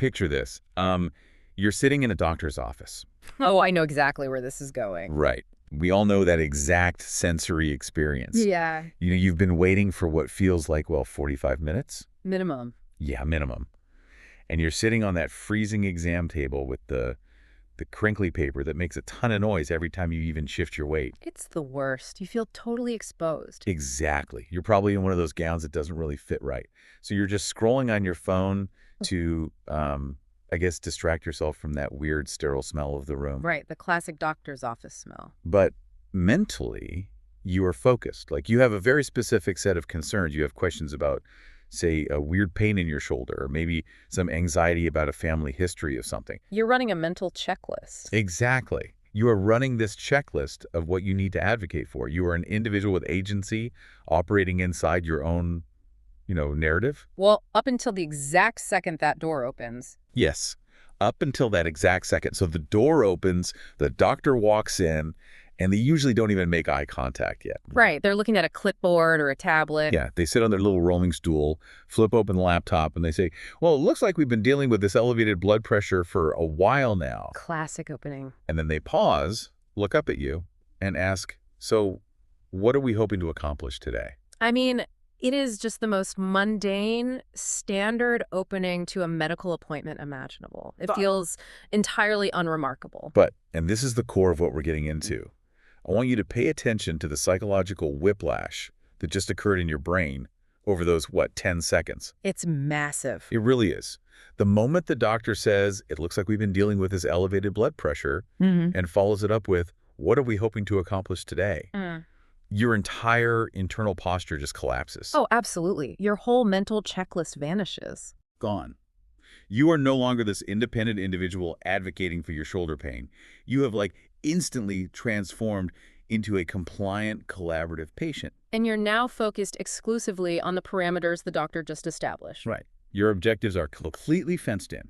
picture this. You're sitting in a doctor's office. Oh, I know exactly where this is going. Right. We all know that exact sensory experience. Yeah. You've been waiting for what feels like, well, 45 minutes? Minimum. Yeah, minimum. And you're sitting on that freezing exam table with the crinkly paper that makes a ton of noise every time you even shift your weight. It's the worst. You feel totally exposed. Exactly. You're probably in one of those gowns that doesn't really fit right. So you're just scrolling on your phone to, I guess, distract yourself from that weird sterile smell of the room. Right, the classic doctor's office smell. But mentally, you are focused. Like you have a very specific set of concerns. You have questions about, say, a weird pain in your shoulder, or maybe some anxiety about a family history of something. You're running a mental checklist. Exactly. You are running this checklist of what you need to advocate for. You are an individual with agency operating inside your own, narrative. Well, up until the exact second that door opens. Yes, up until that exact second. So the door opens, the doctor walks in, and they usually don't even make eye contact yet. Right, they're looking at a clipboard or a tablet. Yeah, they sit on their little rolling stool, flip open the laptop, and they say, well, it looks like we've been dealing with this elevated blood pressure for a while now. Classic opening. And then they pause, look up at you, and ask, so what are we hoping to accomplish today? I mean, it is just the most mundane, standard opening to a medical appointment imaginable. It feels entirely unremarkable. But, and this is the core of what we're getting into, I want you to pay attention to the psychological whiplash that just occurred in your brain over those, 10 seconds? It's massive. It really is. The moment the doctor says, it looks like we've been dealing with this elevated blood pressure, and follows it up with, what are we hoping to accomplish today? Your entire internal posture just collapses. Oh, absolutely. Your whole mental checklist vanishes. Gone. You are no longer this independent individual advocating for your shoulder pain. You have instantly transformed into a compliant, collaborative patient. And you're now focused exclusively on the parameters the doctor just established. Right. Your objectives are completely fenced in.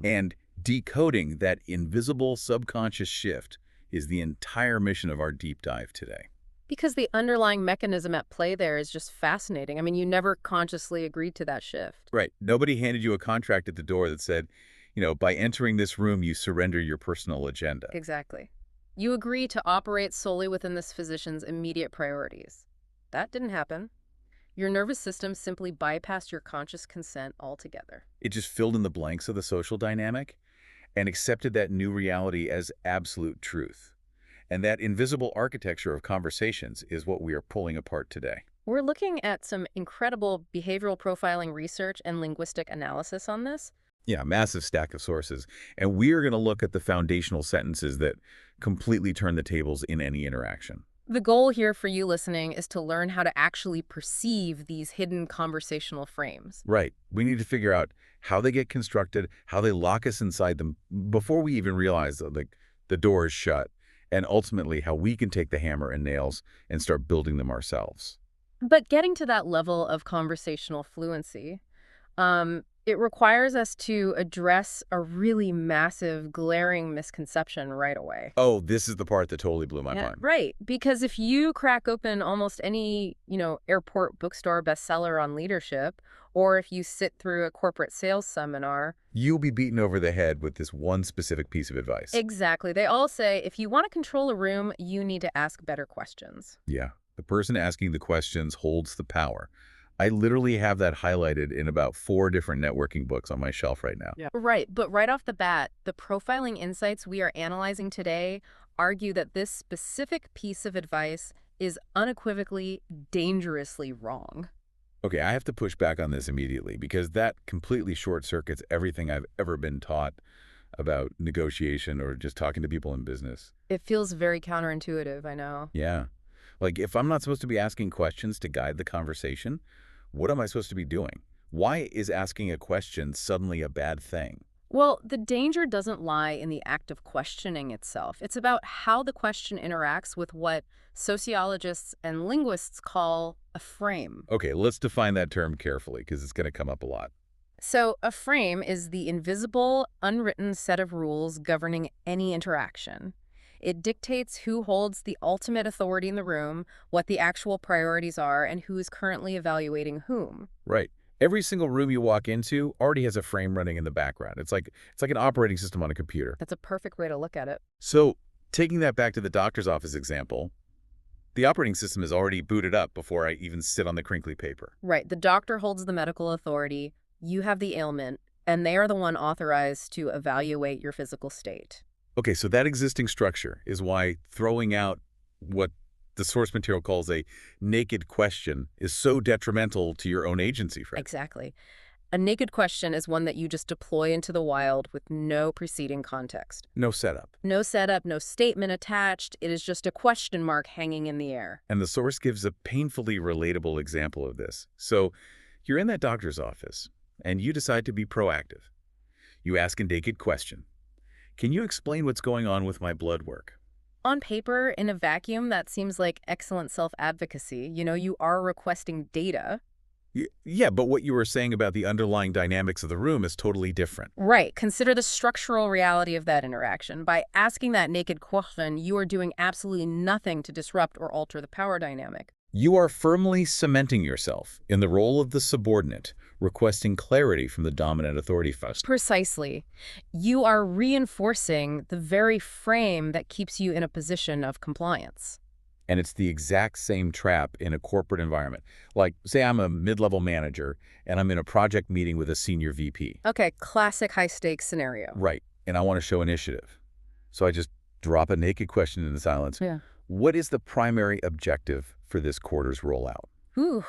And decoding that invisible subconscious shift is the entire mission of our deep dive today. Because the underlying mechanism at play there is just fascinating. I mean, you never consciously agreed to that shift. Right. Nobody handed you a contract at the door that said, by entering this room, you surrender your personal agenda. Exactly. You agree to operate solely within this physician's immediate priorities. That didn't happen. Your nervous system simply bypassed your conscious consent altogether. It just filled in the blanks of the social dynamic and accepted that new reality as absolute truth. And that invisible architecture of conversations is what we are pulling apart today. We're looking at some incredible behavioral profiling research and linguistic analysis on this. Yeah, massive stack of sources. And we are going to look at the foundational sentences that completely turn the tables in any interaction. The goal here for you listening is to learn how to actually perceive these hidden conversational frames. Right. We need to figure out how they get constructed, how they lock us inside them before we even realize that the door is shut, and ultimately how we can take the hammer and nails and start building them ourselves. But getting to that level of conversational fluency, it requires us to address a really massive, glaring misconception right away. Oh, this is the part that totally blew my mind. Right. Because if you crack open almost any, airport bookstore bestseller on leadership, or if you sit through a corporate sales seminar, you'll be beaten over the head with this one specific piece of advice. Exactly. They all say, if you want to control a room, you need to ask better questions. Yeah. The person asking the questions holds the power. I literally have that highlighted in about 4 different networking books on my shelf right now. Yeah. Right. But right off the bat, the profiling insights we are analyzing today argue that this specific piece of advice is unequivocally dangerously wrong. Okay, I have to push back on this immediately because that completely short-circuits everything I've ever been taught about negotiation or just talking to people in business. It feels very counterintuitive, I know. Yeah. If I'm not supposed to be asking questions to guide the conversation, what am I supposed to be doing? Why is asking a question suddenly a bad thing? Well, the danger doesn't lie in the act of questioning itself. It's about how the question interacts with what sociologists and linguists call a frame. Okay, let's define that term carefully because it's going to come up a lot. So a frame is the invisible, unwritten set of rules governing any interaction. It dictates who holds the ultimate authority in the room, what the actual priorities are, and who is currently evaluating whom. Right. Every single room you walk into already has a frame running in the background. It's like an operating system on a computer. That's a perfect way to look at it. So, taking that back to the doctor's office example, the operating system is already booted up before I even sit on the crinkly paper. Right. The doctor holds the medical authority, you have the ailment, and they are the one authorized to evaluate your physical state. Okay, so that existing structure is why throwing out what the source material calls a naked question is so detrimental to your own agency, Fred. Exactly. A naked question is one that you just deploy into the wild with no preceding context. No setup. No setup, no statement attached. It is just a question mark hanging in the air. And the source gives a painfully relatable example of this. So you're in that doctor's office, and you decide to be proactive. You ask a naked question. Can you explain what's going on with my blood work? On paper, in a vacuum, that seems like excellent self-advocacy. You are requesting data. Yeah, but what you were saying about the underlying dynamics of the room is totally different. Right. Consider the structural reality of that interaction. By asking that naked question, you are doing absolutely nothing to disrupt or alter the power dynamic. You are firmly cementing yourself in the role of the subordinate, requesting clarity from the dominant authority first. Precisely. You are reinforcing the very frame that keeps you in a position of compliance. And it's the exact same trap in a corporate environment. Like, say I'm a mid-level manager, and I'm in a project meeting with a senior VP. Okay, classic high-stakes scenario. Right, and I want to show initiative. So I just drop a naked question in the silence. Yeah. What is the primary objective for this quarter's rollout? Ooh.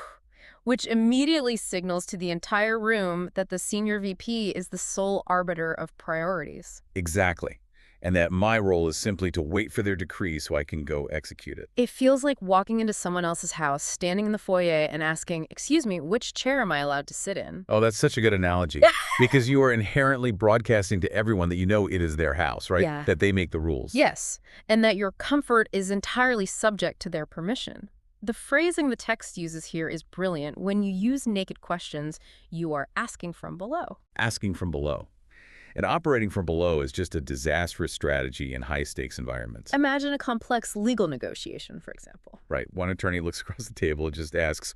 Which immediately signals to the entire room that the senior VP is the sole arbiter of priorities. Exactly. And that my role is simply to wait for their decree so I can go execute it. It feels like walking into someone else's house, standing in the foyer and asking, "Excuse me, which chair am I allowed to sit in?" Oh, that's such a good analogy. Because you are inherently broadcasting to everyone that you know it is their house, right? Yeah. That they make the rules. Yes, and that your comfort is entirely subject to their permission. The phrasing the text uses here is brilliant. When you use naked questions, you are asking from below. Asking from below. And operating from below is just a disastrous strategy in high-stakes environments. Imagine a complex legal negotiation, for example. Right. One attorney looks across the table and just asks,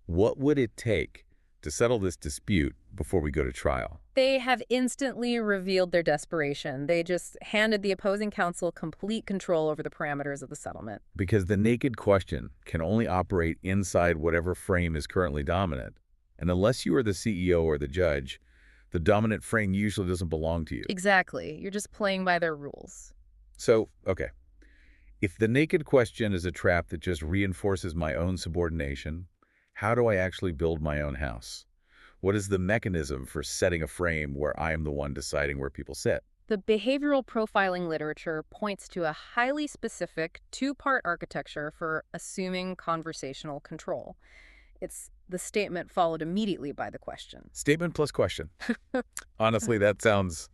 what would it take to settle this dispute before we go to trial? They have instantly revealed their desperation. They just handed the opposing counsel complete control over the parameters of the settlement. Because the naked question can only operate inside whatever frame is currently dominant. And unless you are the CEO or the judge, the dominant frame usually doesn't belong to you. Exactly. You're just playing by their rules. So, okay. If the naked question is a trap that just reinforces my own subordination, how do I actually build my own house? What is the mechanism for setting a frame where I am the one deciding where people sit? The behavioral profiling literature points to a highly specific two-part architecture for assuming conversational control. It's the statement followed immediately by the question. Statement plus question. Honestly, that sounds,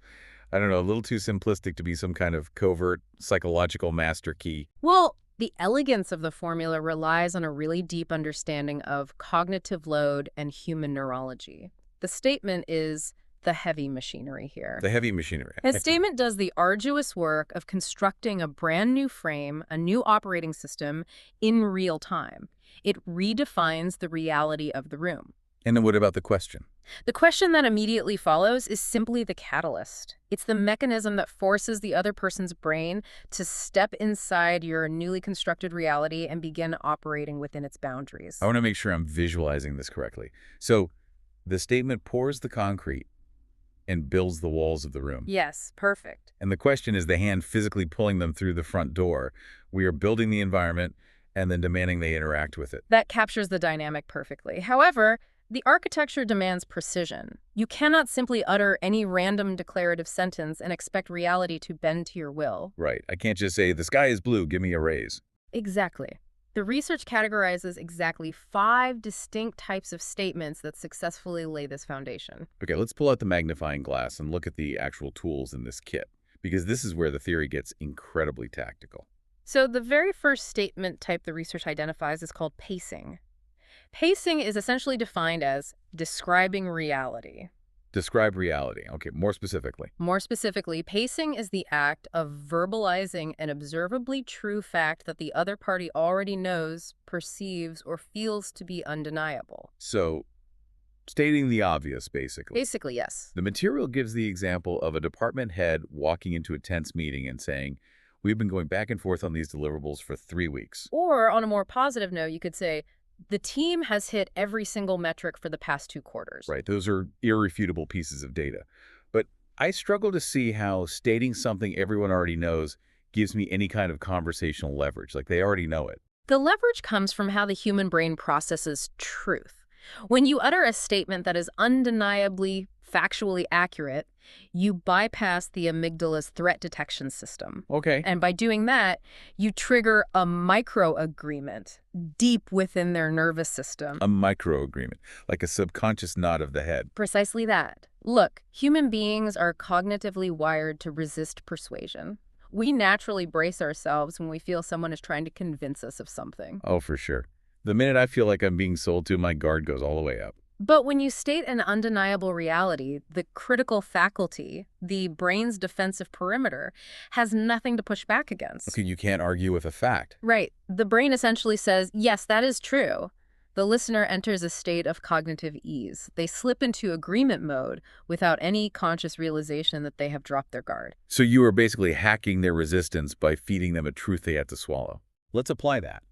I don't know, a little too simplistic to be some kind of covert psychological master key. Well, the elegance of the formula relies on a really deep understanding of cognitive load and human neurology. The statement is the heavy machinery here. The heavy machinery. The statement does the arduous work of constructing a brand new frame, a new operating system, in real time. It redefines the reality of the room. And then what about the question? The question that immediately follows is simply the catalyst. It's the mechanism that forces the other person's brain to step inside your newly constructed reality and begin operating within its boundaries. I want to make sure I'm visualizing this correctly. So the statement pours the concrete and builds the walls of the room. Yes, perfect. And the question is the hand physically pulling them through the front door. We are building the environment and then demanding they interact with it. That captures the dynamic perfectly. However, the architecture demands precision. You cannot simply utter any random declarative sentence and expect reality to bend to your will. Right. I can't just say, the sky is blue, give me a raise. Exactly. The research categorizes exactly 5 distinct types of statements that successfully lay this foundation. Okay, let's pull out the magnifying glass and look at the actual tools in this kit, because this is where the theory gets incredibly tactical. So the very first statement type the research identifies is called pacing. Pacing is essentially defined as describing reality. Describe reality. Okay, more specifically. More specifically, pacing is the act of verbalizing an observably true fact that the other party already knows, perceives, or feels to be undeniable. So stating the obvious, basically. Basically, yes. The material gives the example of a department head walking into a tense meeting and saying, "We've been going back and forth on these deliverables for 3 weeks." Or on a more positive note, you could say, the team has hit every single metric for the past 2 quarters. Right, those are irrefutable pieces of data. But I struggle to see how stating something everyone already knows gives me any kind of conversational leverage. Like, they already know it. The leverage comes from how the human brain processes truth. When you utter a statement that is undeniably factually accurate, you bypass the amygdala's threat detection system. Okay. And by doing that, you trigger a micro-agreement deep within their nervous system. A micro-agreement, like a subconscious nod of the head. Precisely that. Look, human beings are cognitively wired to resist persuasion. We naturally brace ourselves when we feel someone is trying to convince us of something. Oh, for sure. The minute I feel like I'm being sold to, my guard goes all the way up. But when you state an undeniable reality, the critical faculty, the brain's defensive perimeter, has nothing to push back against. Okay, you can't argue with a fact. Right. The brain essentially says, yes, that is true. The listener enters a state of cognitive ease. They slip into agreement mode without any conscious realization that they have dropped their guard. So you are basically hacking their resistance by feeding them a truth they have to swallow. Let's apply that.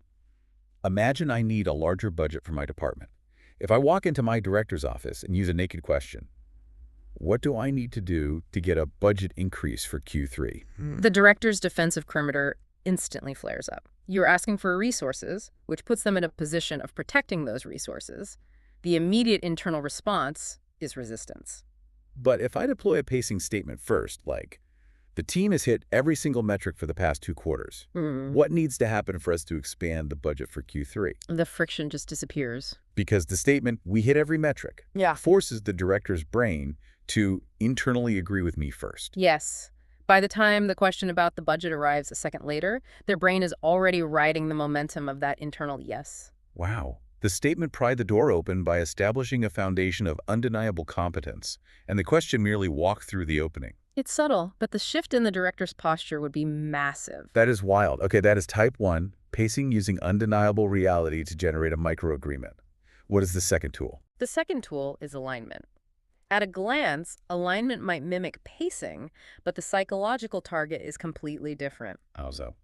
Imagine I need a larger budget for my department. If I walk into my director's office and use a naked question, what do I need to do to get a budget increase for Q3? The director's defensive perimeter instantly flares up. You're asking for resources, which puts them in a position of protecting those resources. The immediate internal response is resistance. But if I deploy a pacing statement first, like, the team has hit every single metric for the past 2 quarters, what needs to happen for us to expand the budget for Q3? The friction just disappears. Because the statement, "we hit every metric," forces the director's brain to internally agree with me first. Yes. By the time the question about the budget arrives a second later, their brain is already riding the momentum of that internal yes. Wow. The statement pried the door open by establishing a foundation of undeniable competence, and the question merely walked through the opening. It's subtle, but the shift in the director's posture would be massive. That is wild. Okay, that is type 1, pacing using undeniable reality to generate a microagreement. What is the second tool? The second tool is alignment. At a glance, alignment might mimic pacing, but the psychological target is completely different. How so?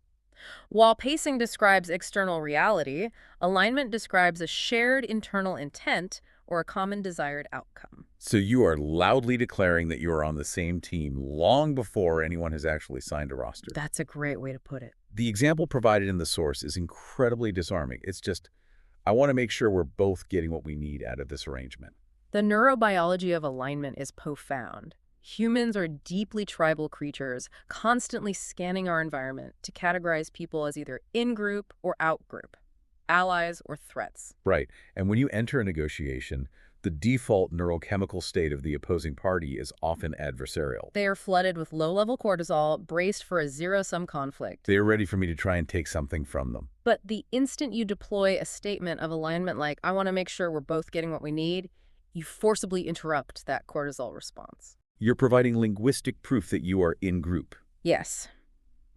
While pacing describes external reality, alignment describes a shared internal intent or a common desired outcome. So you are loudly declaring that you are on the same team long before anyone has actually signed a roster. That's a great way to put it. The example provided in the source is incredibly disarming. It's just, I want to make sure we're both getting what we need out of this arrangement. The neurobiology of alignment is profound. Humans are deeply tribal creatures, constantly scanning our environment to categorize people as either in-group or out-group, allies or threats. Right. And when you enter a negotiation, the default neurochemical state of the opposing party is often adversarial. They are flooded with low-level cortisol, braced for a zero-sum conflict. They are ready for me to try and take something from them. But the instant you deploy a statement of alignment like, I want to make sure we're both getting what we need, you forcibly interrupt that cortisol response. You're providing linguistic proof that you are in group. Yes.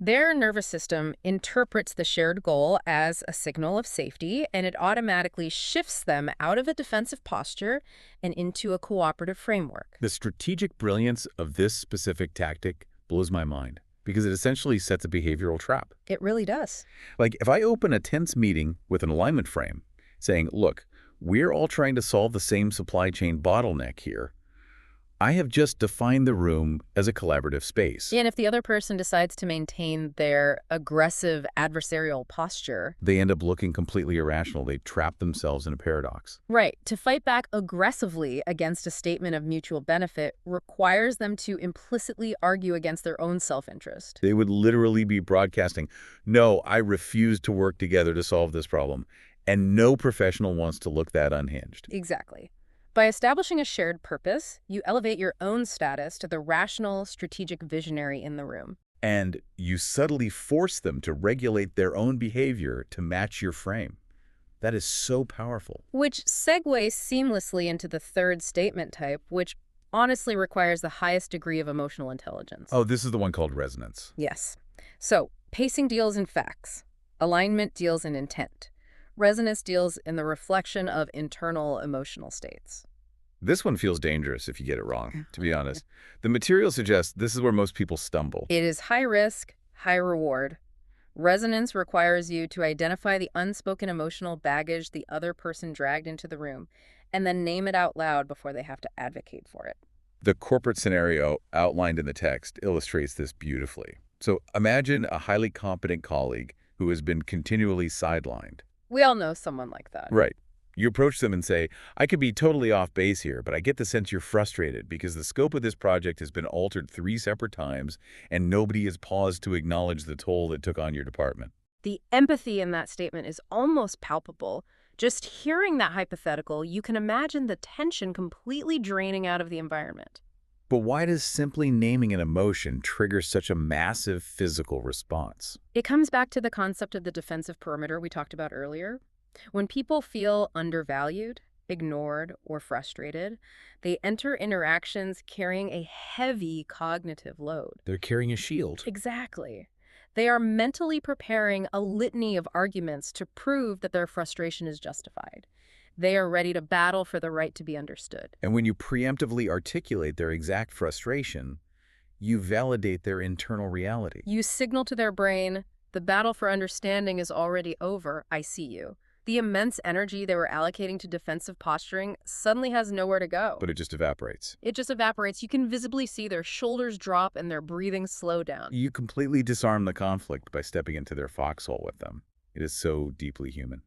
Their nervous system interprets the shared goal as a signal of safety, and it automatically shifts them out of a defensive posture and into a cooperative framework. The strategic brilliance of this specific tactic blows my mind because it essentially sets a behavioral trap. It really does. Like, if I open a tense meeting with an alignment frame saying, look, we're all trying to solve the same supply chain bottleneck here, I have just defined the room as a collaborative space. And if the other person decides to maintain their aggressive adversarial posture, they end up looking completely irrational. They trap themselves in a paradox. Right. To fight back aggressively against a statement of mutual benefit requires them to implicitly argue against their own self-interest. They would literally be broadcasting, no, I refuse to work together to solve this problem. And no professional wants to look that unhinged. Exactly. By establishing a shared purpose, you elevate your own status to the rational, strategic visionary in the room. And you subtly force them to regulate their own behavior to match your frame. That is so powerful. Which segues seamlessly into the third statement type, which honestly requires the highest degree of emotional intelligence. Oh, this is the one called resonance. Yes. So, pacing deals in facts. Alignment deals in intent. Resonance deals in the reflection of internal emotional states. This one feels dangerous if you get it wrong, to be honest. The material suggests this is where most people stumble. It is high risk, high reward. Resonance requires you to identify the unspoken emotional baggage the other person dragged into the room, and then name it out loud before they have to advocate for it. The corporate scenario outlined in the text illustrates this beautifully. So imagine a highly competent colleague who has been continually sidelined. We all know someone like that. Right. You approach them and say, I could be totally off base here, but I get the sense you're frustrated because the scope of this project has been altered 3 separate times and nobody has paused to acknowledge the toll it took on your department. The empathy in that statement is almost palpable. Just hearing that hypothetical, you can imagine the tension completely draining out of the environment. But why does simply naming an emotion trigger such a massive physical response? It comes back to the concept of the defensive perimeter we talked about earlier. When people feel undervalued, ignored, or frustrated, they enter interactions carrying a heavy cognitive load. They're carrying a shield. Exactly. They are mentally preparing a litany of arguments to prove that their frustration is justified. They are ready to battle for the right to be understood. And when you preemptively articulate their exact frustration, you validate their internal reality. You signal to their brain, the battle for understanding is already over, I see you. The immense energy they were allocating to defensive posturing suddenly has nowhere to go. But it just evaporates. It just evaporates. You can visibly see their shoulders drop and their breathing slow down. You completely disarm the conflict by stepping into their foxhole with them. It is so deeply human.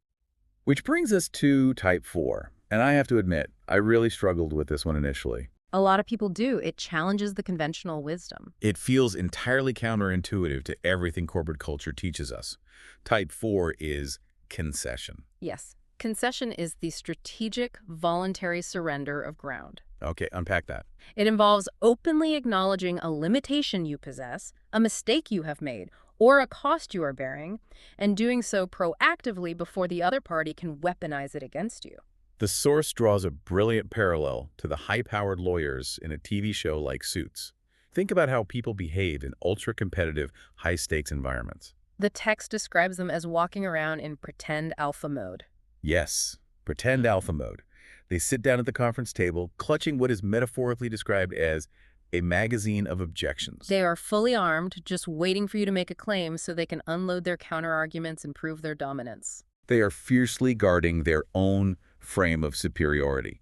Which brings us to type 4. And I have to admit, I really struggled with this one initially. A lot of people do. It challenges the conventional wisdom. It feels entirely counterintuitive to everything corporate culture teaches us. Type 4 is concession. Yes. Concession is the strategic, voluntary surrender of ground. Okay, unpack that. It involves openly acknowledging a limitation you possess, a mistake you have made, or a cost you are bearing, and doing so proactively before the other party can weaponize it against you. The source draws a brilliant parallel to the high-powered lawyers in a TV show like Suits. Think about how people behave in ultra-competitive, high-stakes environments. The text describes them as walking around in pretend alpha mode. Yes, pretend alpha mode. They sit down at the conference table, clutching what is metaphorically described as a magazine of objections. They are fully armed, just waiting for you to make a claim so they can unload their counterarguments and prove their dominance. They are fiercely guarding their own frame of superiority.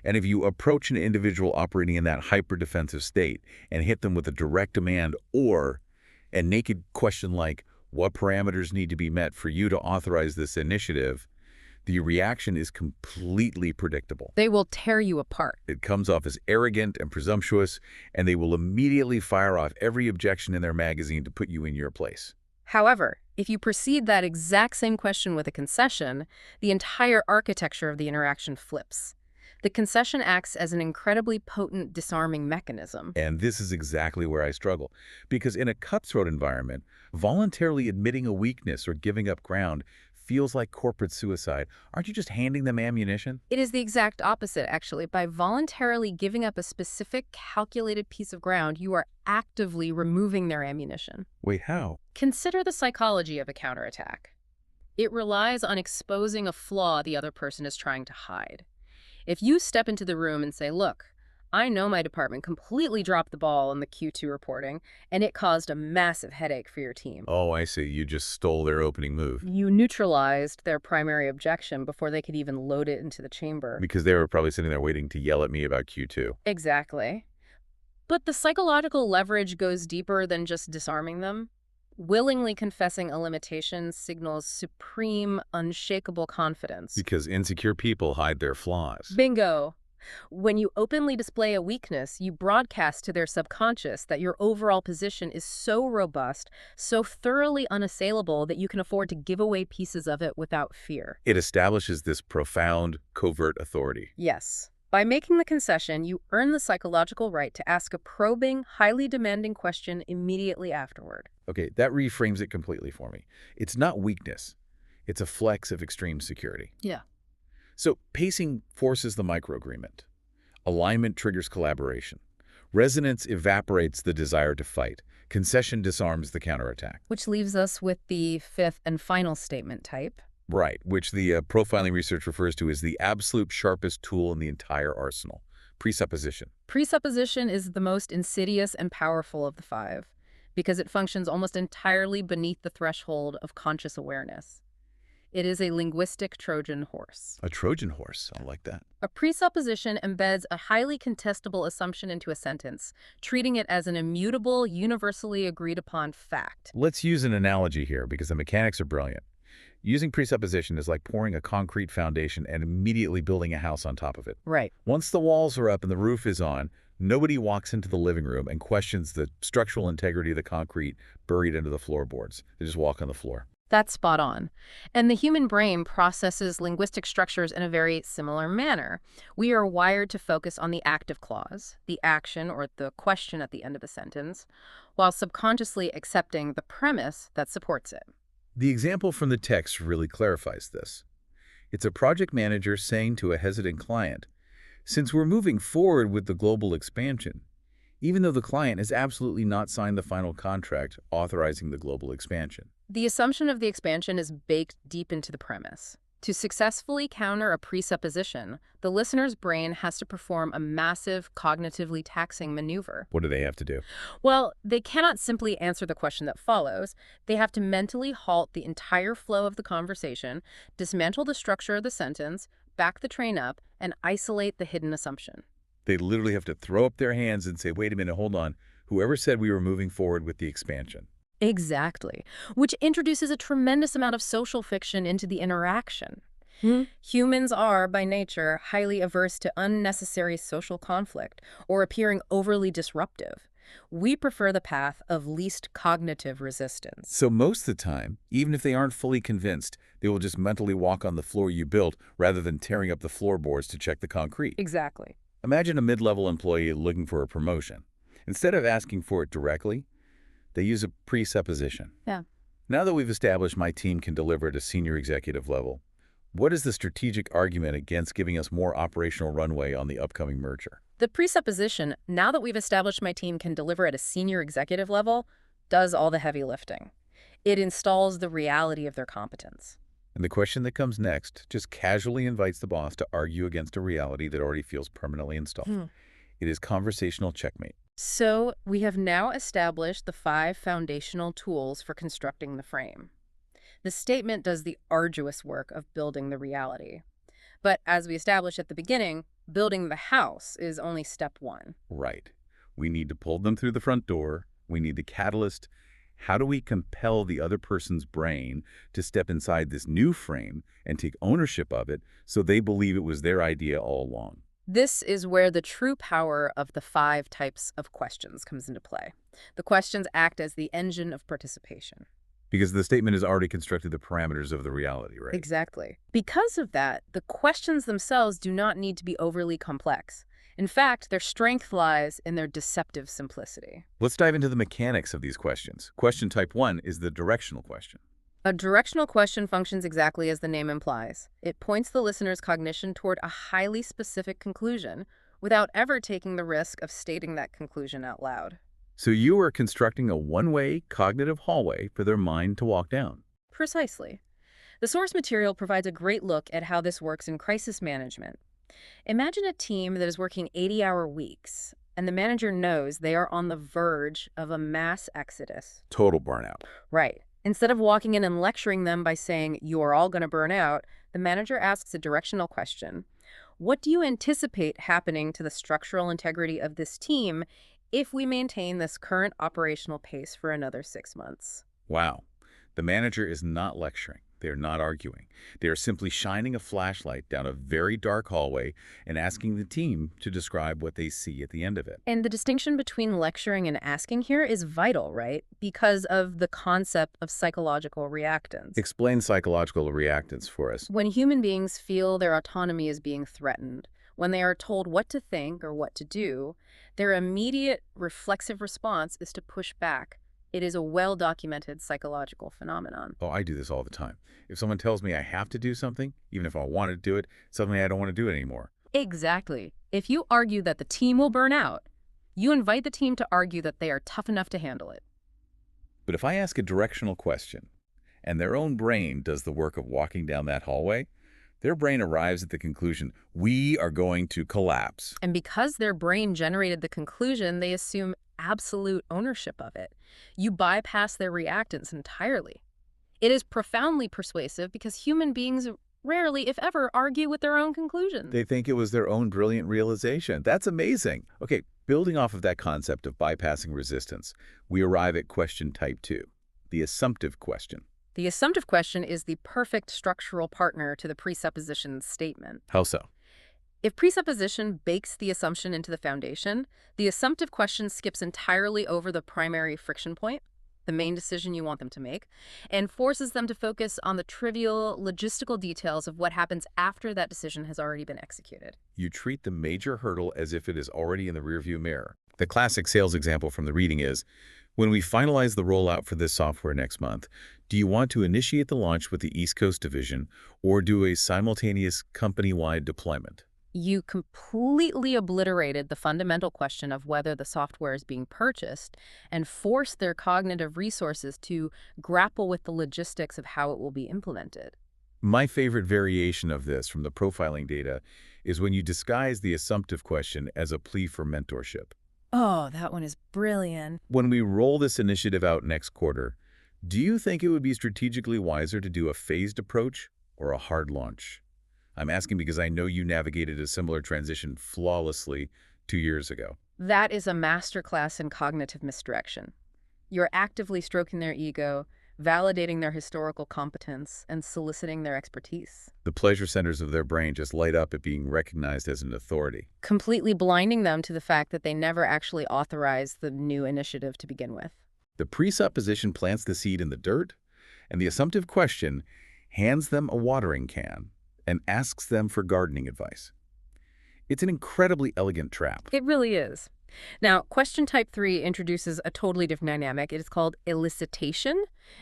And if you approach an individual operating in that hyper-defensive state and hit them with a direct demand or a naked question like, what parameters need to be met for you to authorize this initiative, the reaction is completely predictable. They will tear you apart. It comes off as arrogant and presumptuous, and they will immediately fire off every objection in their magazine to put you in your place. However, if you proceed that exact same question with a concession, the entire architecture of the interaction flips. The concession acts as an incredibly potent disarming mechanism. And this is exactly where I struggle, because in a cutthroat environment, voluntarily admitting a weakness or giving up ground feels like corporate suicide. Aren't you just handing them ammunition? It is the exact opposite, actually. By voluntarily giving up a specific, calculated piece of ground, you are actively removing their ammunition. Wait, how? Consider the psychology of a counterattack. It relies on exposing a flaw the other person is trying to hide. If you step into the room and say, look, I know my department completely dropped the ball on the Q2 reporting, and it caused a massive headache for your team. Oh, I see. You just stole their opening move. You neutralized their primary objection before they could even load it into the chamber. Because they were probably sitting there waiting to yell at me about Q2. Exactly. But the psychological leverage goes deeper than just disarming them. Willingly confessing a limitation signals supreme, unshakable confidence. Because insecure people hide their flaws. Bingo! When you openly display a weakness, you broadcast to their subconscious that your overall position is so robust, so thoroughly unassailable that you can afford to give away pieces of it without fear. It establishes this profound, covert authority. Yes. By making the concession, you earn the psychological right to ask a probing, highly demanding question immediately afterward. Okay, that reframes it completely for me. It's not weakness. It's a flex of extreme security. Yeah. So pacing forces the microagreement. Alignment triggers collaboration. Resonance evaporates the desire to fight. Concession disarms the counterattack. Which leaves us with the fifth and final statement type. Right, which the profiling research refers to as the absolute sharpest tool in the entire arsenal. Presupposition. Presupposition is the most insidious and powerful of the five because it functions almost entirely beneath the threshold of conscious awareness. It is a linguistic Trojan horse. A Trojan horse. I like that. A presupposition embeds a highly contestable assumption into a sentence, treating it as an immutable, universally agreed upon fact. Let's use an analogy here because the mechanics are brilliant. Using presupposition is like pouring a concrete foundation and immediately building a house on top of it. Right. Once the walls are up and the roof is on, nobody walks into the living room and questions the structural integrity of the concrete buried into the floorboards. They just walk on the floor. That's spot on. And the human brain processes linguistic structures in a very similar manner. We are wired to focus on the active clause, the action or the question at the end of a sentence, while subconsciously accepting the premise that supports it. The example from the text really clarifies this. It's a project manager saying to a hesitant client, since we're moving forward with the global expansion, even though the client has absolutely not signed the final contract authorizing the global expansion. The assumption of the expansion is baked deep into the premise. To successfully counter a presupposition, the listener's brain has to perform a massive, cognitively taxing maneuver. What do they have to do? Well, they cannot simply answer the question that follows. They have to mentally halt the entire flow of the conversation, dismantle the structure of the sentence, back the train up, and isolate the hidden assumption. They literally have to throw up their hands and say, wait a minute, hold on. Whoever said we were moving forward with the expansion? Exactly, which introduces a tremendous amount of social fiction into the interaction. Humans are, by nature, highly averse to unnecessary social conflict or appearing overly disruptive. We prefer the path of least cognitive resistance. So most of the time, even if they aren't fully convinced, they will just mentally walk on the floor you built rather than tearing up the floorboards to check the concrete. Exactly. Imagine a mid-level employee looking for a promotion. Instead of asking for it directly, they use a presupposition. Yeah. Now that we've established my team can deliver at a senior executive level, what is the strategic argument against giving us more operational runway on the upcoming merger? The presupposition, now that we've established my team can deliver at a senior executive level, does all the heavy lifting. It installs the reality of their competence. And the question that comes next just casually invites the boss to argue against a reality that already feels permanently installed. It is conversational checkmate. So we have now established the 5 foundational tools for constructing the frame. The statement does the arduous work of building the reality. But as we established at the beginning, building the house is only step 1. Right. We need to pull them through the front door. We need the catalyst. How do we compel the other person's brain to step inside this new frame and take ownership of it so they believe it was their idea all along? This is where the true power of the 5 types of questions comes into play. The questions act as the engine of participation. Because the statement has already constructed the parameters of the reality, right? Exactly. Because of that, the questions themselves do not need to be overly complex. In fact, their strength lies in their deceptive simplicity. Let's dive into the mechanics of these questions. Question type 1 is the directional question. A directional question functions exactly as the name implies. It points the listener's cognition toward a highly specific conclusion without ever taking the risk of stating that conclusion out loud. So you are constructing a one-way cognitive hallway for their mind to walk down. Precisely. The source material provides a great look at how this works in crisis management. Imagine a team that is working 80-hour weeks, and the manager knows they are on the verge of a mass exodus. Total burnout. Right. Instead of walking in and lecturing them by saying, you are all going to burn out, the manager asks a directional question. What do you anticipate happening to the structural integrity of this team if we maintain this current operational pace for another 6 months? Wow. The manager is not lecturing. They are not arguing. They are simply shining a flashlight down a very dark hallway and asking the team to describe what they see at the end of it. And the distinction between lecturing and asking here is vital, right? Because of the concept of psychological reactance. Explain psychological reactance for us. When human beings feel their autonomy is being threatened, when they are told what to think or what to do, their immediate reflexive response is to push back. It is a well-documented psychological phenomenon. Oh, I do this all the time. If someone tells me I have to do something, even if I want to do it, suddenly I don't want to do it anymore. Exactly. If you argue that the team will burn out, you invite the team to argue that they are tough enough to handle it. But if I ask a directional question, and their own brain does the work of walking down that hallway, Their brain arrives at the conclusion, we are going to collapse. And because their brain generated the conclusion, they assume absolute ownership of it. You bypass their reactance entirely. It is profoundly persuasive because human beings rarely, if ever, argue with their own conclusions. They think it was their own brilliant realization. That's amazing. Okay, building off of that concept of bypassing resistance, we arrive at question type 2, the assumptive question. The assumptive question is the perfect structural partner to the presupposition statement. How so? If presupposition bakes the assumption into the foundation, the assumptive question skips entirely over the primary friction point, the main decision you want them to make, and forces them to focus on the trivial logistical details of what happens after that decision has already been executed. You treat the major hurdle as if it is already in the rearview mirror. The classic sales example from the reading is, when we finalize the rollout for this software next month, do you want to initiate the launch with the East Coast division or do a simultaneous company-wide deployment? You completely obliterated the fundamental question of whether the software is being purchased and forced their cognitive resources to grapple with the logistics of how it will be implemented. My favorite variation of this from the profiling data is when you disguise the assumptive question as a plea for mentorship. Oh, that one is brilliant. When we roll this initiative out next quarter, do you think it would be strategically wiser to do a phased approach or a hard launch? I'm asking because I know you navigated a similar transition flawlessly 2 years ago. That is a masterclass in cognitive misdirection. You're actively stroking their ego, validating their historical competence, and soliciting their expertise. The pleasure centers of their brain just light up at being recognized as an authority. Completely blinding them to the fact that they never actually authorized the new initiative to begin with. The presupposition plants the seed in the dirt, and the assumptive question hands them a watering can and asks them for gardening advice. It's an incredibly elegant trap. It really is. Now, question type 3 introduces a totally different dynamic. It is called elicitation,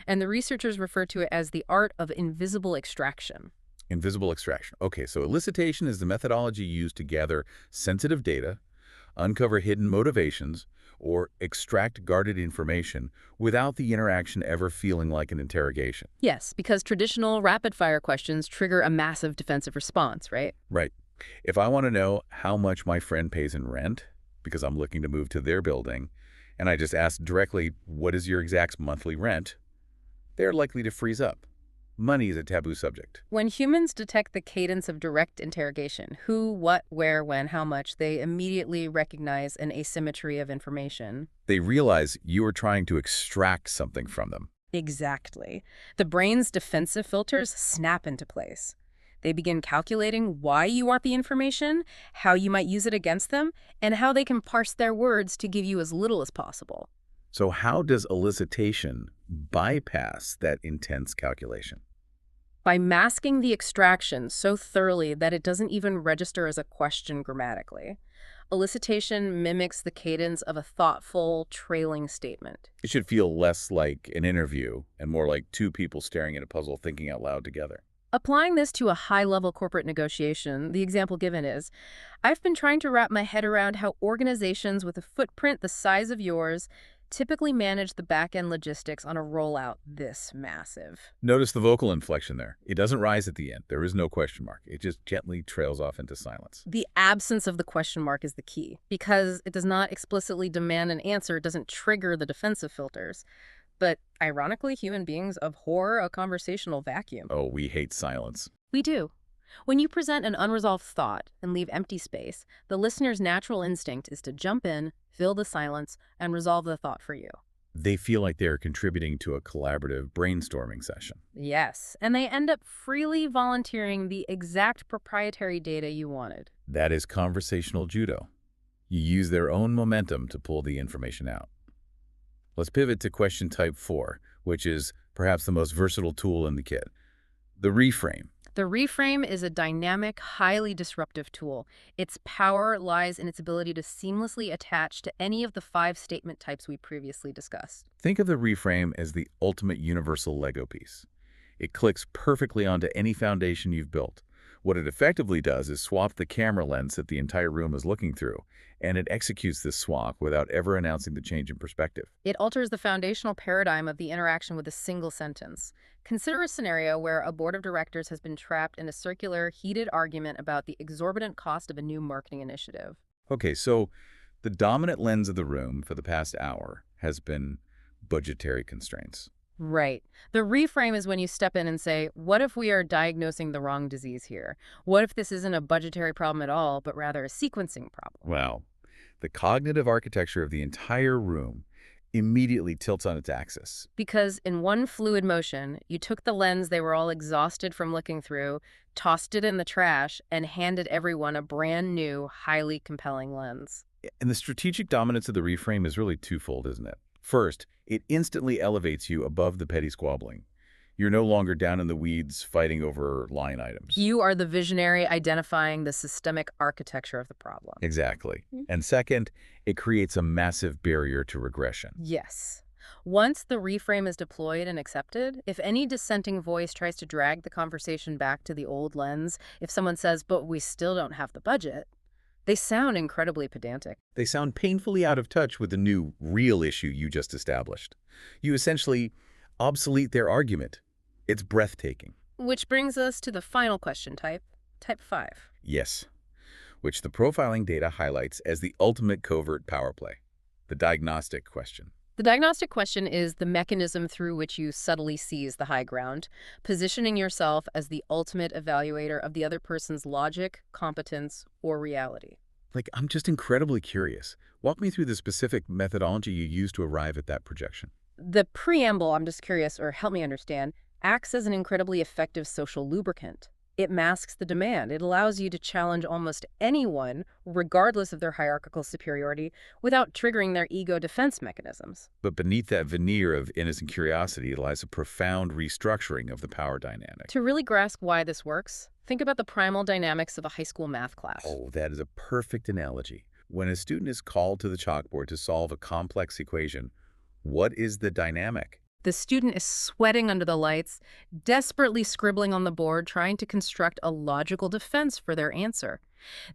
and the researchers refer to it as the art of invisible extraction. Invisible extraction. Okay, so elicitation is the methodology used to gather sensitive data, uncover hidden motivations, or extract guarded information without the interaction ever feeling like an interrogation. Yes, because traditional rapid-fire questions trigger a massive defensive response, right? Right. If I want to know how much my friend pays in rent, because I'm looking to move to their building, and I just ask directly, what is your exact monthly rent? They're likely to freeze up. Money is a taboo subject. When humans detect the cadence of direct interrogation, who, what, where, when, how much, they immediately recognize an asymmetry of information. They realize you are trying to extract something from them. Exactly. The brain's defensive filters snap into place. They begin calculating why you want the information, how you might use it against them, and how they can parse their words to give you as little as possible. So how does elicitation bypass that intense calculation? By masking the extraction so thoroughly that it doesn't even register as a question grammatically. Elicitation mimics the cadence of a thoughtful, trailing statement. It should feel less like an interview and more like two people staring at a puzzle thinking out loud together. Applying this to a high-level corporate negotiation, the example given is, I've been trying to wrap my head around how organizations with a footprint the size of yours typically manage the back-end logistics on a rollout this massive. Notice the vocal inflection there. It doesn't rise at the end. There is no question mark. It just gently trails off into silence. The absence of the question mark is the key. Because it does not explicitly demand an answer, it doesn't trigger the defensive filters. But ironically, human beings abhor a conversational vacuum. Oh, we hate silence. We do. When you present an unresolved thought and leave empty space, the listener's natural instinct is to jump in, fill the silence, and resolve the thought for you. They feel like they're contributing to a collaborative brainstorming session. Yes, and they end up freely volunteering the exact proprietary data you wanted. That is conversational judo. You use their own momentum to pull the information out. Let's pivot to question type 4, which is perhaps the most versatile tool in the kit, the reframe. The reframe is a dynamic, highly disruptive tool. Its power lies in its ability to seamlessly attach to any of the 5 statement types we previously discussed. Think of the reframe as the ultimate universal Lego piece. It clicks perfectly onto any foundation you've built, What it effectively does is swap the camera lens that the entire room is looking through, and it executes this swap without ever announcing the change in perspective. It alters the foundational paradigm of the interaction with a single sentence. Consider a scenario where a board of directors has been trapped in a circular, heated argument about the exorbitant cost of a new marketing initiative. Okay, so the dominant lens of the room for the past hour has been budgetary constraints. Right. The reframe is when you step in and say, what if we are diagnosing the wrong disease here? What if this isn't a budgetary problem at all, but rather a sequencing problem? Well, the cognitive architecture of the entire room immediately tilts on its axis. Because in one fluid motion, you took the lens they were all exhausted from looking through, tossed it in the trash, and handed everyone a brand new, highly compelling lens. And the strategic dominance of the reframe is really twofold, isn't it? First, it instantly elevates you above the petty squabbling. You're no longer down in the weeds fighting over line items. You are the visionary identifying the systemic architecture of the problem. Exactly. And second, it creates a massive barrier to regression. Yes. Once the reframe is deployed and accepted, if any dissenting voice tries to drag the conversation back to the old lens, if someone says, but we still don't have the budget, they sound incredibly pedantic. They sound painfully out of touch with the new, real issue you just established. You essentially obsolete their argument. It's breathtaking. Which brings us to the final question type 5. Yes, which the profiling data highlights as the ultimate covert power play, the diagnostic question. The diagnostic question is the mechanism through which you subtly seize the high ground, positioning yourself as the ultimate evaluator of the other person's logic, competence, or reality. I'm just incredibly curious. Walk me through the specific methodology you use to arrive at that projection. The preamble, I'm just curious, or help me understand, acts as an incredibly effective social lubricant. It masks the demand. It allows you to challenge almost anyone, regardless of their hierarchical superiority, without triggering their ego defense mechanisms. But beneath that veneer of innocent curiosity lies a profound restructuring of the power dynamic. To really grasp why this works, think about the primal dynamics of a high school math class. Oh, that is a perfect analogy. When a student is called to the chalkboard to solve a complex equation, what is the dynamic? The student is sweating under the lights, desperately scribbling on the board, trying to construct a logical defense for their answer.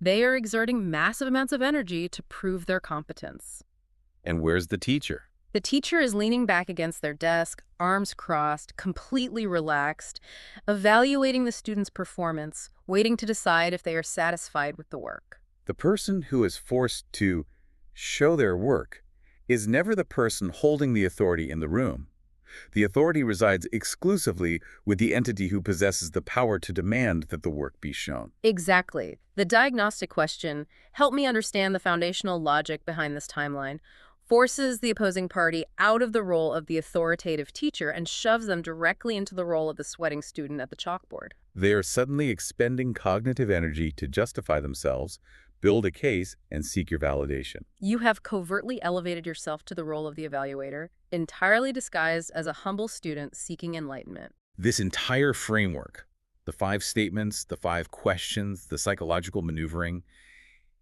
They are exerting massive amounts of energy to prove their competence. And where's the teacher? The teacher is leaning back against their desk, arms crossed, completely relaxed, evaluating the student's performance, waiting to decide if they are satisfied with the work. The person who is forced to show their work is never the person holding the authority in the room. The authority resides exclusively with the entity who possesses the power to demand that the work be shown. Exactly. The diagnostic question, help me understand the foundational logic behind this timeline, forces the opposing party out of the role of the authoritative teacher and shoves them directly into the role of the sweating student at the chalkboard. They are suddenly expending cognitive energy to justify themselves, build a case, and seek your validation. You have covertly elevated yourself to the role of the evaluator, entirely disguised as a humble student seeking enlightenment. This entire framework, the 5 statements, the 5 questions, the psychological maneuvering,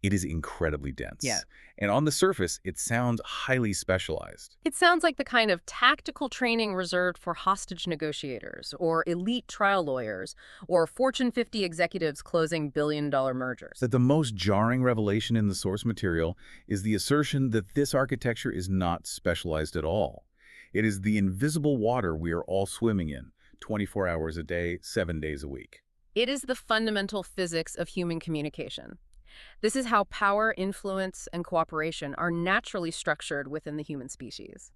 it is incredibly dense. Yeah. And on the surface, it sounds highly specialized. It sounds like the kind of tactical training reserved for hostage negotiators, or elite trial lawyers, or Fortune 50 executives closing billion-dollar mergers. That the most jarring revelation in the source material is the assertion that this architecture is not specialized at all. It is the invisible water we are all swimming in, 24 hours a day, 7 days a week. It is the fundamental physics of human communication. This is how power, influence, and cooperation are naturally structured within the human species.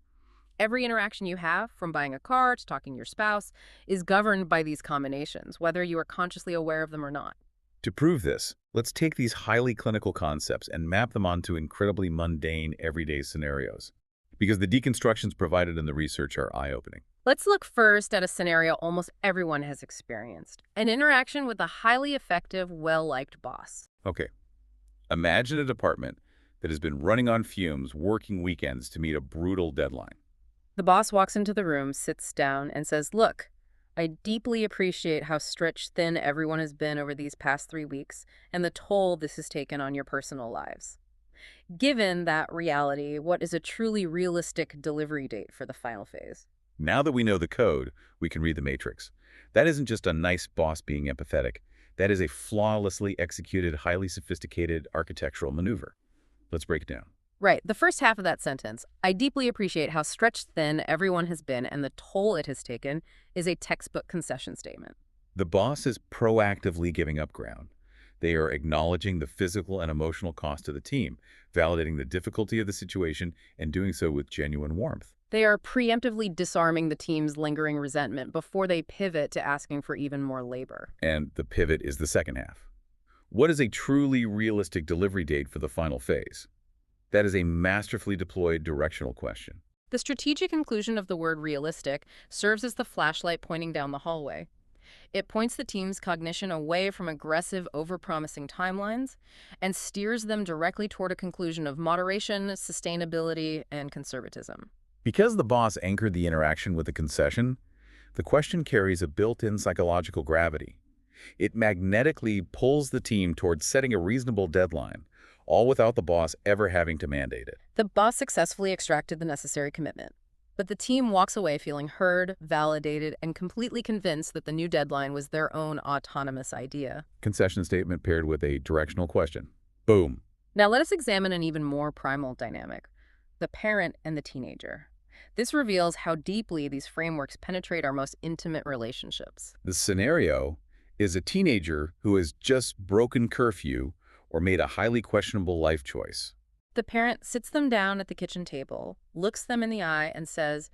Every interaction you have, from buying a car to talking to your spouse, is governed by these combinations, whether you are consciously aware of them or not. To prove this, let's take these highly clinical concepts and map them onto incredibly mundane, everyday scenarios, because the deconstructions provided in the research are eye-opening. Let's look first at a scenario almost everyone has experienced, an interaction with a highly effective, well-liked boss. Okay. Imagine a department that has been running on fumes, working weekends to meet a brutal deadline. The boss walks into the room, sits down, and says, "Look, I deeply appreciate how stretched thin everyone has been over these past 3 weeks and the toll this has taken on your personal lives. Given that reality, what is a truly realistic delivery date for the final phase?" Now that we know the code, we can read the matrix. That isn't just a nice boss being empathetic. That is a flawlessly executed, highly sophisticated architectural maneuver. Let's break it down. Right. The first half of that sentence, I deeply appreciate how stretched thin everyone has been and the toll it has taken, is a textbook concession statement. The boss is proactively giving up ground. They are acknowledging the physical and emotional cost to the team, validating the difficulty of the situation, and doing so with genuine warmth. They are preemptively disarming the team's lingering resentment before they pivot to asking for even more labor. And the pivot is the second half. What is a truly realistic delivery date for the final phase? That is a masterfully deployed directional question. The strategic inclusion of the word realistic serves as the flashlight pointing down the hallway. It points the team's cognition away from aggressive, overpromising timelines and steers them directly toward a conclusion of moderation, sustainability, and conservatism. Because the boss anchored the interaction with the concession, the question carries a built-in psychological gravity. It magnetically pulls the team towards setting a reasonable deadline, all without the boss ever having to mandate it. The boss successfully extracted the necessary commitment, but the team walks away feeling heard, validated, and completely convinced that the new deadline was their own autonomous idea. Concession statement paired with a directional question. Boom. Now let us examine an even more primal dynamic, the parent and the teenager. This reveals how deeply these frameworks penetrate our most intimate relationships. The scenario is a teenager who has just broken curfew or made a highly questionable life choice. The parent sits them down at the kitchen table, looks them in the eye, and says,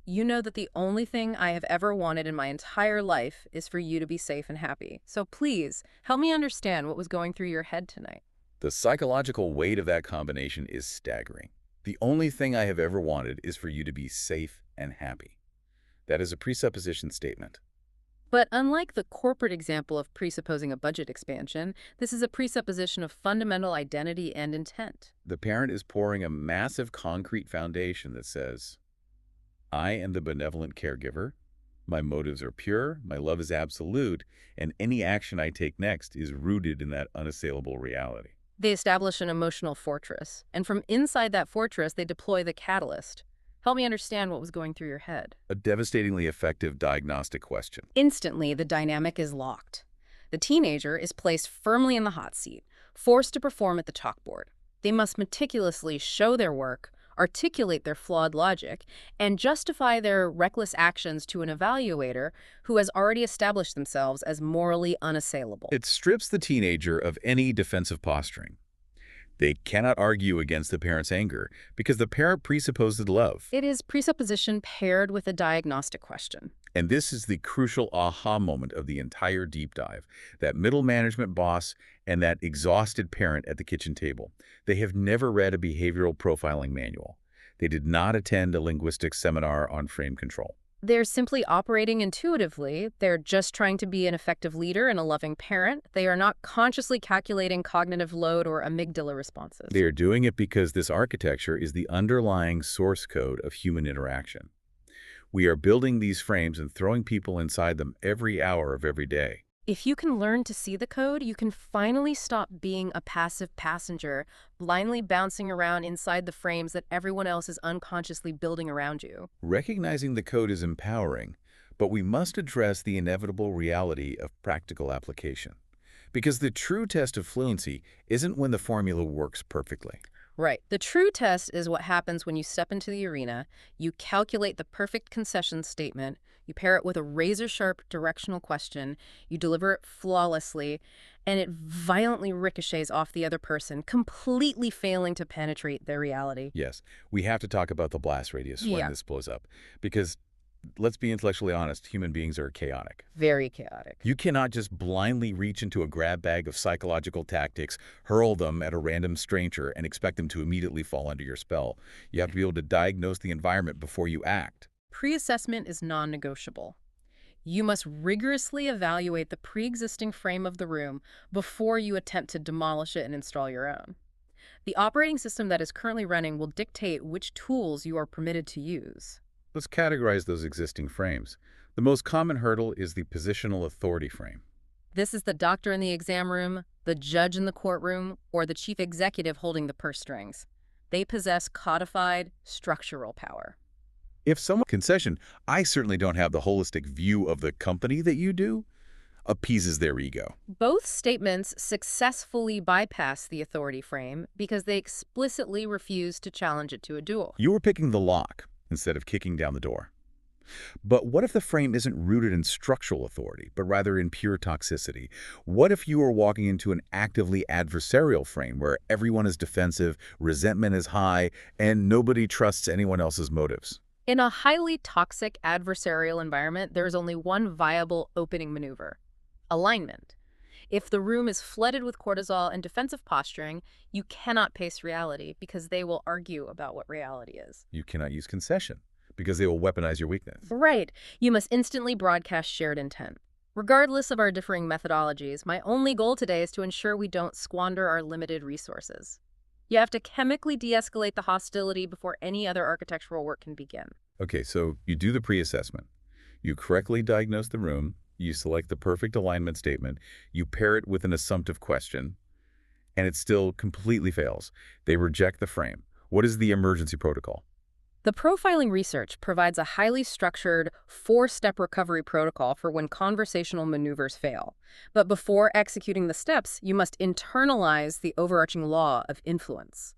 "You know that the only thing I have ever wanted in my entire life is for you to be safe and happy. So please, help me understand what was going through your head tonight." The psychological weight of that combination is staggering. The only thing I have ever wanted is for you to be safe and happy. That is a presupposition statement. But unlike the corporate example of presupposing a budget expansion, this is a presupposition of fundamental identity and intent. The parent is pouring a massive concrete foundation that says, I am the benevolent caregiver, my motives are pure, my love is absolute, and any action I take next is rooted in that unassailable reality. They establish an emotional fortress, and from inside that fortress, they deploy the catalyst. Help me understand what was going through your head. A devastatingly effective diagnostic question. Instantly, the dynamic is locked. The teenager is placed firmly in the hot seat, forced to perform at the chalkboard. They must meticulously show their work, articulate their flawed logic, and justify their reckless actions to an evaluator who has already established themselves as morally unassailable. It strips the teenager of any defensive posturing. They cannot argue against the parent's anger because the parent presupposes love. It is presupposition paired with a diagnostic question. And this is the crucial aha moment of the entire deep dive. That middle management boss and that exhausted parent at the kitchen table. They have never read a behavioral profiling manual. They did not attend a linguistics seminar on frame control. They're simply operating intuitively. They're just trying to be an effective leader and a loving parent. They are not consciously calculating cognitive load or amygdala responses. They are doing it because this architecture is the underlying source code of human interaction. We are building these frames and throwing people inside them every hour of every day. If you can learn to see the code, you can finally stop being a passive passenger, blindly bouncing around inside the frames that everyone else is unconsciously building around you. Recognizing the code is empowering, but we must address the inevitable reality of practical application. Because the true test of fluency isn't when the formula works perfectly. Right. The true test is what happens when you step into the arena, you calculate the perfect concession statement, you pair it with a razor-sharp directional question, you deliver it flawlessly, and it violently ricochets off the other person, completely failing to penetrate their reality. Yes, we have to talk about the blast radius when this blows up. Because, let's be intellectually honest, human beings are chaotic. Very chaotic. You cannot just blindly reach into a grab bag of psychological tactics, hurl them at a random stranger, and expect them to immediately fall under your spell. You have to be able to diagnose the environment before you act. Pre-assessment is non-negotiable. You must rigorously evaluate the pre-existing frame of the room before you attempt to demolish it and install your own. The operating system that is currently running will dictate which tools you are permitted to use. Let's categorize those existing frames. The most common hurdle is the positional authority frame. This is the doctor in the exam room, the judge in the courtroom, or the chief executive holding the purse strings. They possess codified structural power. If someone concession, I certainly don't have the holistic view of the company that you do. appeases their ego. Both statements successfully bypass the authority frame because they explicitly refuse to challenge it to a duel. You were picking the lock instead of kicking down the door. But what if the frame isn't rooted in structural authority, but rather in pure toxicity? What if you are walking into an actively adversarial frame where everyone is defensive, resentment is high, and nobody trusts anyone else's motives? In a highly toxic adversarial environment, there is only one viable opening maneuver: alignment. If the room is flooded with cortisol and defensive posturing, you cannot pace reality because they will argue about what reality is. You cannot use concession because they will weaponize your weakness. Right. You must instantly broadcast shared intent. Regardless of our differing methodologies, my only goal today is to ensure we don't squander our limited resources. You have to chemically de-escalate the hostility before any other architectural work can begin. Okay, so you do the pre-assessment. You correctly diagnose the room. You select the perfect alignment statement. You pair it with an assumptive question, and it still completely fails. They reject the frame. What is the emergency protocol? The profiling research provides a highly structured, four-step recovery protocol for when conversational maneuvers fail. But before executing the steps, you must internalize the overarching law of influence.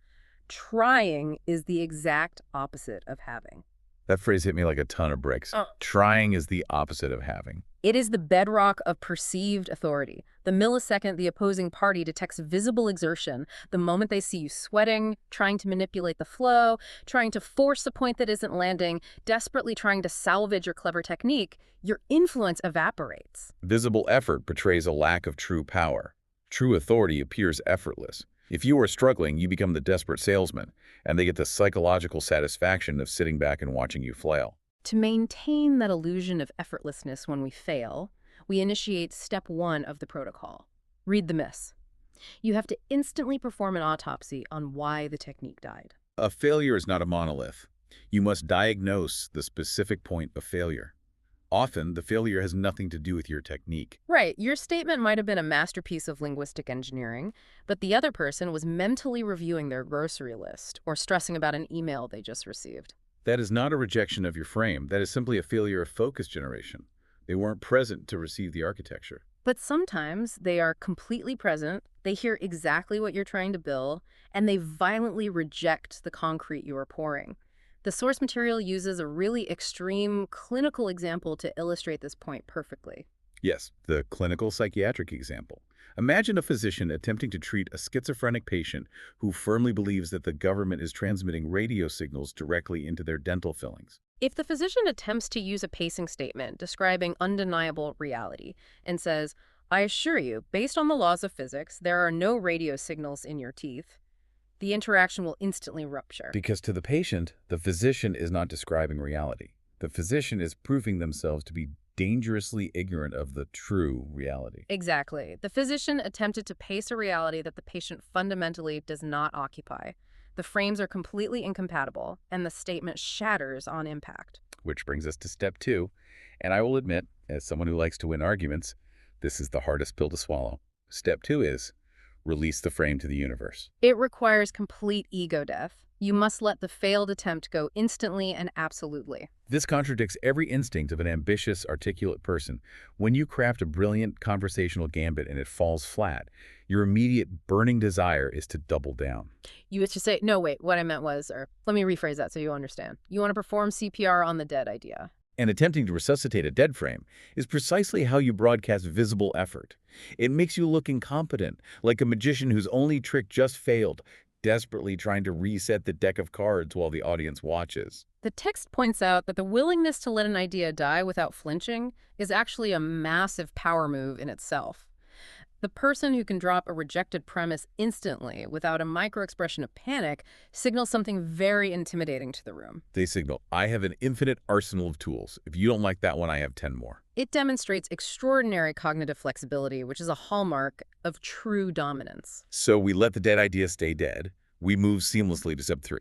Trying is the exact opposite of having. That phrase hit me like a ton of bricks. Trying is the opposite of having. It is the bedrock of perceived authority. The millisecond the opposing party detects visible exertion, the moment they see you sweating, trying to manipulate the flow, trying to force a point that isn't landing, desperately trying to salvage your clever technique, your influence evaporates. Visible effort betrays a lack of true power. True authority appears effortless. If you are struggling, you become the desperate salesman, and they get the psychological satisfaction of sitting back and watching you flail. To maintain that illusion of effortlessness when we fail, we initiate step 1 of the protocol. Read the miss. You have to instantly perform an autopsy on why the technique died. A failure is not a monolith. You must diagnose the specific point of failure. Often, the failure has nothing to do with your technique. Right. Your statement might have been a masterpiece of linguistic engineering, but the other person was mentally reviewing their grocery list or stressing about an email they just received. That is not a rejection of your frame. That is simply a failure of focus generation. They weren't present to receive the architecture. But sometimes they are completely present, they hear exactly what you're trying to build, and they violently reject the concrete you are pouring. The source material uses a really extreme clinical example to illustrate this point perfectly. Yes, the clinical psychiatric example. Imagine a physician attempting to treat a schizophrenic patient who firmly believes that the government is transmitting radio signals directly into their dental fillings. If the physician attempts to use a pacing statement describing undeniable reality and says, "I assure you, based on the laws of physics, there are no radio signals in your teeth," the interaction will instantly rupture. Because to the patient, the physician is not describing reality. The physician is proving themselves to be dangerously ignorant of the true reality. Exactly. The physician attempted to pace a reality that the patient fundamentally does not occupy. The frames are completely incompatible, and the statement shatters on impact. Which brings us to step 2, and I will admit, as someone who likes to win arguments, this is the hardest pill to swallow. Step 2 is release the frame to the universe. It requires complete ego death. You must let the failed attempt go instantly and absolutely. This contradicts every instinct of an ambitious, articulate person. When you craft a brilliant conversational gambit and it falls flat, your immediate burning desire is to double down. You have to say, no, wait, what I meant was, or let me rephrase that so you understand. You want to perform CPR on the dead idea. And attempting to resuscitate a dead frame is precisely how you broadcast visible effort. It makes you look incompetent, like a magician whose only trick just failed, desperately trying to reset the deck of cards while the audience watches. The text points out that the willingness to let an idea die without flinching is actually a massive power move in itself. The person who can drop a rejected premise instantly without a micro-expression of panic signals something very intimidating to the room. They signal, I have an infinite arsenal of tools. If you don't like that one, I have 10 more. It demonstrates extraordinary cognitive flexibility, which is a hallmark of true dominance. So we let the dead idea stay dead. We move seamlessly to step 3.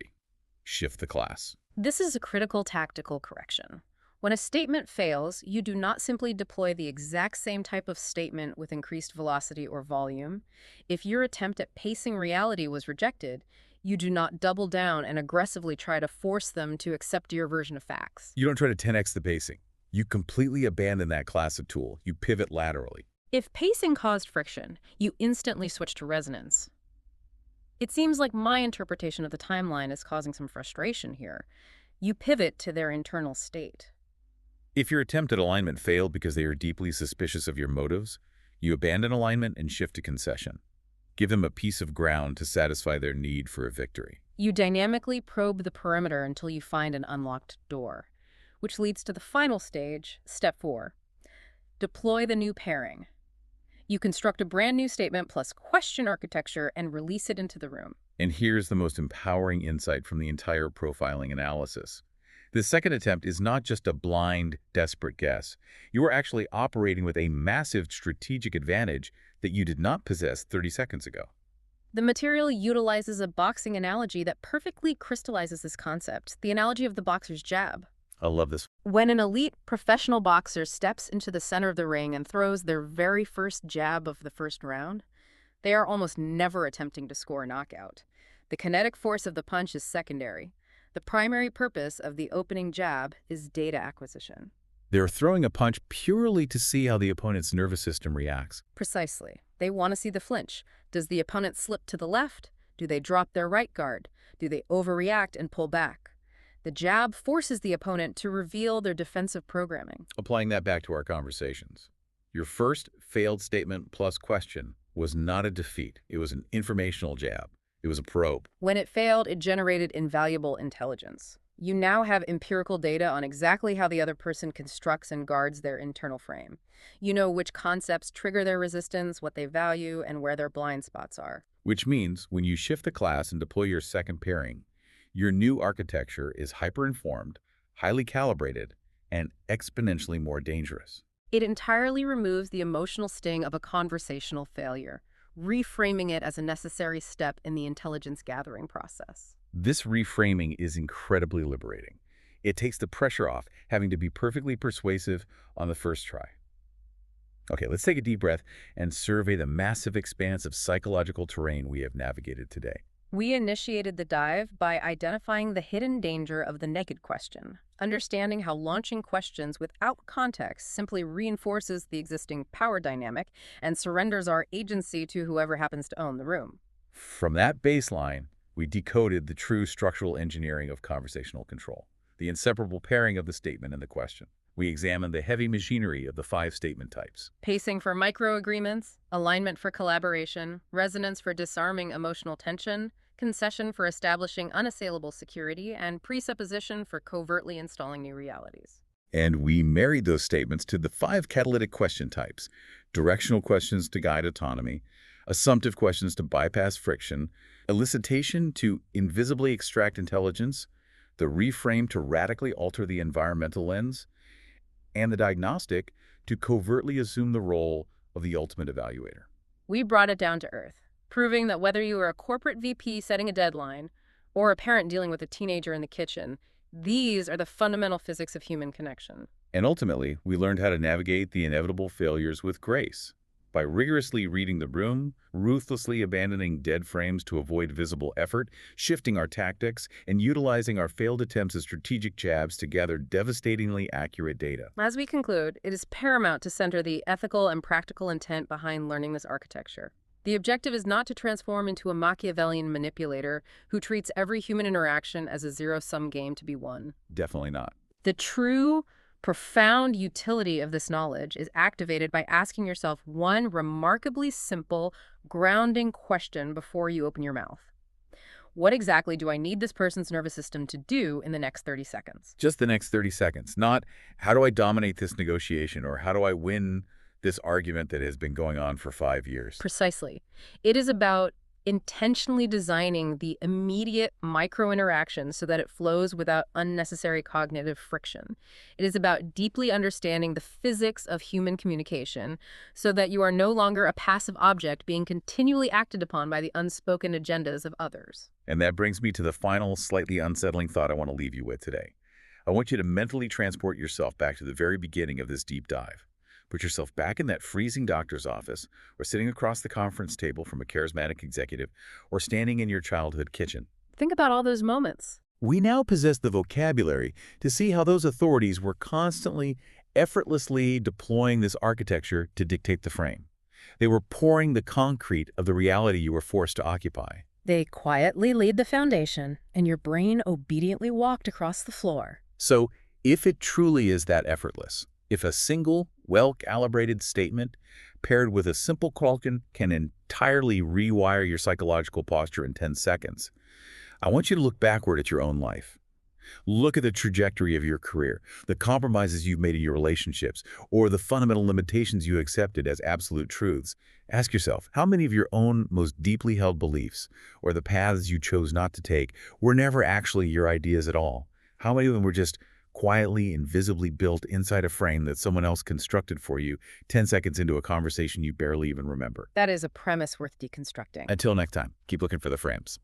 Shift the class. This is a critical tactical correction. When a statement fails, you do not simply deploy the exact same type of statement with increased velocity or volume. If your attempt at pacing reality was rejected, you do not double down and aggressively try to force them to accept your version of facts. You don't try to 10x the pacing. You completely abandon that class of tool. You pivot laterally. If pacing caused friction, you instantly switch to resonance. It seems like my interpretation of the timeline is causing some frustration here. You pivot to their internal state. If your attempt at alignment failed because they are deeply suspicious of your motives, you abandon alignment and shift to concession. Give them a piece of ground to satisfy their need for a victory. You dynamically probe the perimeter until you find an unlocked door, which leads to the final stage, step 4. Deploy the new pairing. You construct a brand new statement plus question architecture and release it into the room. And here's the most empowering insight from the entire profiling analysis. The second attempt is not just a blind, desperate guess. You are actually operating with a massive strategic advantage that you did not possess 30 seconds ago. The material utilizes a boxing analogy that perfectly crystallizes this concept, the analogy of the boxer's jab. I love this. When an elite professional boxer steps into the center of the ring and throws their very first jab of the first round, they are almost never attempting to score a knockout. The kinetic force of the punch is secondary. The primary purpose of the opening jab is data acquisition. They're throwing a punch purely to see how the opponent's nervous system reacts. Precisely. They want to see the flinch. Does the opponent slip to the left? Do they drop their right guard? Do they overreact and pull back? The jab forces the opponent to reveal their defensive programming. Applying that back to our conversations. Your first failed statement plus question was not a defeat. It was an informational jab. It was a probe. When it failed, it generated invaluable intelligence. You now have empirical data on exactly how the other person constructs and guards their internal frame. You know which concepts trigger their resistance, what they value, and where their blind spots are. Which means when you shift the class and deploy your second pairing, your new architecture is hyper-informed, highly calibrated, and exponentially more dangerous. It entirely removes the emotional sting of a conversational failure, reframing it as a necessary step in the intelligence gathering process. This reframing is incredibly liberating. It takes the pressure off having to be perfectly persuasive on the first try. Okay, let's take a deep breath and survey the massive expanse of psychological terrain we have navigated today. We initiated the dive by identifying the hidden danger of the naked question, understanding how launching questions without context simply reinforces the existing power dynamic and surrenders our agency to whoever happens to own the room. From that baseline, we decoded the true structural engineering of conversational control, the inseparable pairing of the statement and the question. We examined the heavy machinery of the 5 statement types. Pacing for microagreements, alignment for collaboration, resonance for disarming emotional tension, concession for establishing unassailable security, and presupposition for covertly installing new realities. And we married those statements to the 5 catalytic question types: directional questions to guide autonomy, assumptive questions to bypass friction, elicitation to invisibly extract intelligence, the reframe to radically alter the environmental lens, and the diagnostic to covertly assume the role of the ultimate evaluator. We brought it down to earth, proving that whether you are a corporate VP setting a deadline or a parent dealing with a teenager in the kitchen, these are the fundamental physics of human connection. And ultimately, we learned how to navigate the inevitable failures with grace. By rigorously reading the room, ruthlessly abandoning dead frames to avoid visible effort, shifting our tactics, and utilizing our failed attempts as strategic jabs to gather devastatingly accurate data. As we conclude, it is paramount to center the ethical and practical intent behind learning this architecture. The objective is not to transform into a Machiavellian manipulator who treats every human interaction as a zero-sum game to be won. Definitely not. The true, profound utility of this knowledge is activated by asking yourself one remarkably simple, grounding question before you open your mouth. What exactly do I need this person's nervous system to do in the next 30 seconds? Just the next 30 seconds. Not, how do I dominate this negotiation, or how do I win this argument that has been going on for 5 years? Precisely. It is about intentionally designing the immediate micro-interaction so that it flows without unnecessary cognitive friction. It is about deeply understanding the physics of human communication so that you are no longer a passive object being continually acted upon by the unspoken agendas of others. And that brings me to the final, slightly unsettling thought I want to leave you with today. I want you to mentally transport yourself back to the very beginning of this deep dive. Put yourself back in that freezing doctor's office, or sitting across the conference table from a charismatic executive, or standing in your childhood kitchen. Think about all those moments. We now possess the vocabulary to see how those authorities were constantly, effortlessly deploying this architecture to dictate the frame. They were pouring the concrete of the reality you were forced to occupy. They quietly laid the foundation, and your brain obediently walked across the floor. So, if it truly is that effortless, if a single, well-calibrated statement paired with a simple question can entirely rewire your psychological posture in 10 seconds, I want you to look backward at your own life. Look at the trajectory of your career, the compromises you've made in your relationships, or the fundamental limitations you accepted as absolute truths. Ask yourself, how many of your own most deeply held beliefs, or the paths you chose not to take, were never actually your ideas at all? How many of them were just quietly, invisibly built inside a frame that someone else constructed for you 10 seconds into a conversation you barely even remember? That is a premise worth deconstructing. Until next time, keep looking for the frames.